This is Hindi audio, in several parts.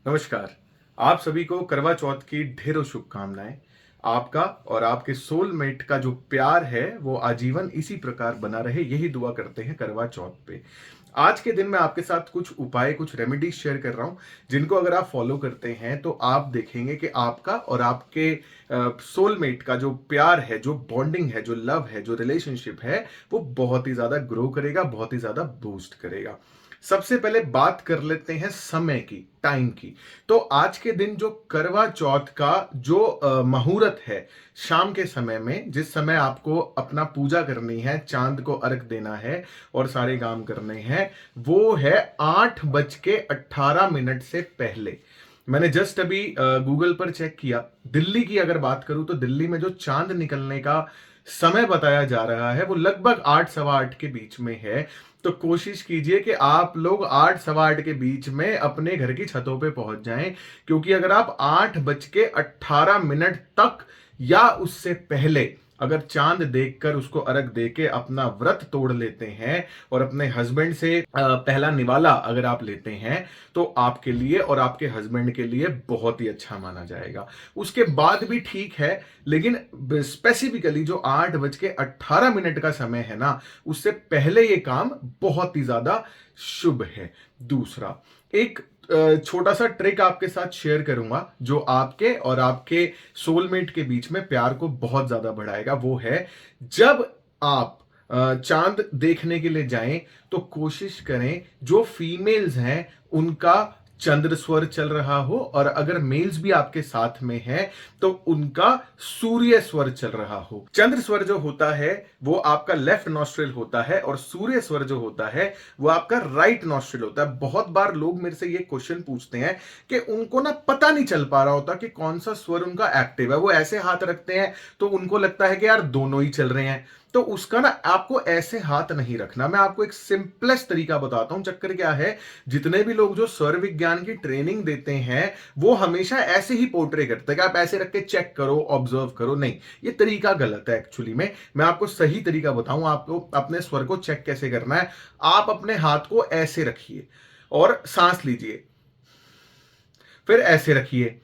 नमस्कार। आप सभी को करवा चौथ की ढेरों शुभकामनाएं। आपका और आपके सोलमेट का जो प्यार है वो आजीवन इसी प्रकार बना रहे, यही दुआ करते हैं करवा चौथ पे। आज के दिन मैं आपके साथ कुछ उपाय, कुछ रेमेडीज शेयर कर रहा हूं, जिनको अगर आप फॉलो करते हैं तो आप देखेंगे कि आपका और आपके सोलमेट का जो प्यार है, जो बॉन्डिंग है, जो लव है, जो रिलेशनशिप है, वो बहुत ही ज्यादा ग्रो करेगा, बहुत ही ज्यादा बूस्ट करेगा। सबसे पहले बात कर लेते हैं समय की, टाइम की। तो आज के दिन जो करवा चौथ का जो मुहूर्त है, शाम के समय में जिस समय आपको अपना पूजा करनी है, चांद को अर्घ देना है और सारे काम करने हैं, वो है 8:18 से पहले। मैंने जस्ट अभी गूगल पर चेक किया, दिल्ली की अगर बात करूं तो दिल्ली में जो चांद निकलने का समय बताया जा रहा है वो लगभग 8 सवा 8 के बीच में है। तो कोशिश कीजिए कि आप लोग 8 सवा 8 के बीच में अपने घर की छतों पे पहुंच जाएं, क्योंकि अगर आप 8:18 तक या उससे पहले अगर चांद देखकर उसको अर्घ देके अपना व्रत तोड़ लेते हैं और अपने हस्बैंड से पहला निवाला अगर आप लेते हैं, तो आपके लिए और आपके हस्बैंड के लिए बहुत ही अच्छा माना जाएगा। उसके बाद भी ठीक है, लेकिन स्पेसिफिकली जो 8:18 का समय है ना, उससे पहले ये काम बहुत ही ज्यादा शुभ है। दूसरा, एक छोटा सा ट्रिक आपके साथ शेयर करूंगा जो आपके और आपके सोलमेट के बीच में प्यार को बहुत ज्यादा बढ़ाएगा। वो है, जब आप चांद देखने के लिए जाएं तो कोशिश करें जो फीमेल्स हैं उनका चंद्र स्वर चल रहा हो, और अगर मेल्स भी आपके साथ में है तो उनका सूर्य स्वर चल रहा हो। चंद्र स्वर जो होता है वो आपका लेफ्ट नॉस्ट्रिल होता है, और सूर्य स्वर जो होता है वो आपका राइट नॉस्ट्रिल होता है। बहुत बार लोग मेरे से ये क्वेश्चन पूछते हैं कि उनको ना पता नहीं चल पा रहा होता कि कौन सा स्वर उनका एक्टिव है। वो ऐसे हाथ रखते हैं तो उनको लगता है कि यार दोनों ही चल रहे हैं। तो उसका ना आपको ऐसे हाथ नहीं रखना। मैं आपको एक सिंपलेस्ट तरीका बताता हूं। चक्कर क्या है, जितने भी लोग जो स्वर विज्ञान की ट्रेनिंग देते हैं वो हमेशा ऐसे ही पोर्ट्रे करते हैं कि आप ऐसे रख के चेक करो, ऑब्जर्व करो। नहीं, ये तरीका गलत है। एक्चुअली में मैं आपको सही तरीका बताऊं, आपको अपने स्वर को चेक कैसे करना है। आप अपने हाथ को ऐसे रखिए और सांस लीजिए, फिर ऐसे रखिए।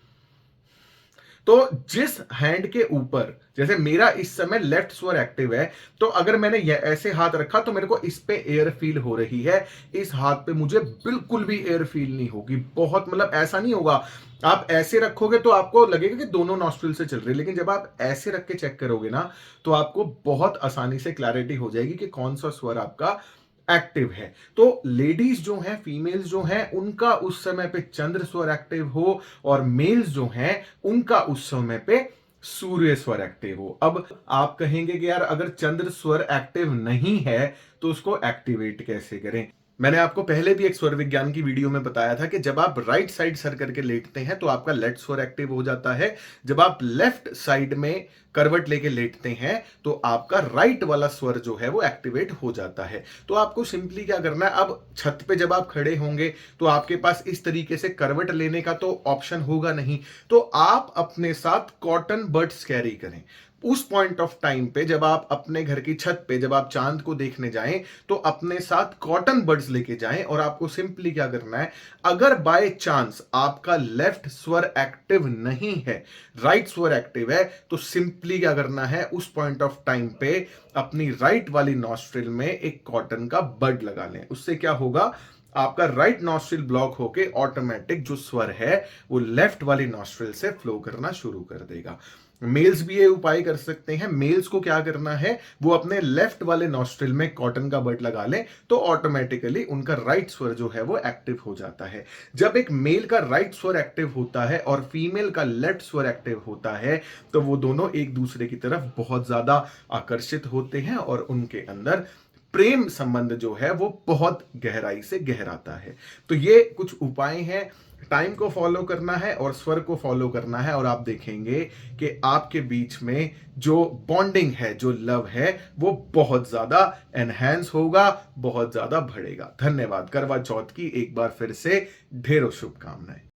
तो जिस हैंड के ऊपर, जैसे मेरा इस समय लेफ्ट स्वर एक्टिव है, तो अगर मैंने ये ऐसे हाथ रखा तो मेरे को इस पे एयर फील हो रही है। इस हाथ पे मुझे बिल्कुल भी एयर फील नहीं होगी। बहुत मतलब ऐसा नहीं होगा। आप ऐसे रखोगे तो आपको लगेगा कि दोनों नॉस्ट्रिल से चल रही है, लेकिन जब आप ऐसे रख के चेक करोगे ना, तो आपको बहुत आसानी से क्लैरिटी हो जाएगी कि कौन सा स्वर आपका एक्टिव है। तो लेडीज जो हैं, फीमेल्स जो हैं, उनका उस समय पे चंद्र स्वर एक्टिव हो, और मेल्स जो हैं उनका उस समय पे सूर्य स्वर एक्टिव हो। अब आप कहेंगे कि यार अगर चंद्र स्वर एक्टिव नहीं है तो उसको एक्टिवेट कैसे करें। मैंने आपको पहले भी एक स्वर विज्ञान की वीडियो में बताया था कि जब आप राइट साइड सर करके लेटते हैं तो आपका लेफ्ट स्वर एक्टिव हो जाता है। जब आप लेफ्ट साइड में करवट लेके लेटते हैं तो आपका राइट वाला स्वर जो है वो एक्टिवेट हो जाता है। तो आपको सिंपली क्या करना है, अब छत पे जब आप खड़े होंगे तो आपके पास इस तरीके से करवट लेने का तो ऑप्शन होगा नहीं, तो आप अपने साथ कॉटन बड्स कैरी करें। उस पॉइंट ऑफ टाइम पे जब आप अपने घर की छत पे जब आप चांद को देखने जाएं तो अपने साथ कॉटन बड्स लेके जाएं, और आपको सिंपली क्या करना है, अगर बाय चांस आपका लेफ्ट स्वर एक्टिव नहीं है, राइट स्वर एक्टिव है, तो सिंपली क्या करना है, उस पॉइंट ऑफ टाइम पे अपनी राइट वाली नॉस्ट्रिल में एक कॉटन का बड लगा लें। उससे क्या होगा, आपका राइट नॉस्ट्रिल ब्लॉक होके ऑटोमेटिक जो स्वर है वो लेफ्ट वाली नॉस्ट्रिल से फ्लो करना शुरू कर देगा। मेल्स भी ये उपाय कर सकते हैं। मेल्स को क्या करना है, वो अपने लेफ्ट वाले नॉस्ट्रिल में कॉटन का बड लगा लें तो ऑटोमेटिकली उनका राइट स्वर जो है वो एक्टिव हो जाता है। जब एक मेल का राइट स्वर एक्टिव होता है और फीमेल का लेफ्ट स्वर एक्टिव होता है, तो वो दोनों एक दूसरे की तरफ बहुत ज्यादा आकर्षित होते हैं और उनके अंदर प्रेम संबंध जो है वो बहुत गहराई से गहराता है। तो ये कुछ उपाय हैं। टाइम को फॉलो करना है और स्वर को फॉलो करना है, और आप देखेंगे कि आपके बीच में जो बॉन्डिंग है, जो लव है, वो बहुत ज्यादा एनहेंस होगा, बहुत ज्यादा बढ़ेगा। धन्यवाद। करवा चौथ की एक बार फिर से ढेरों शुभकामनाएं।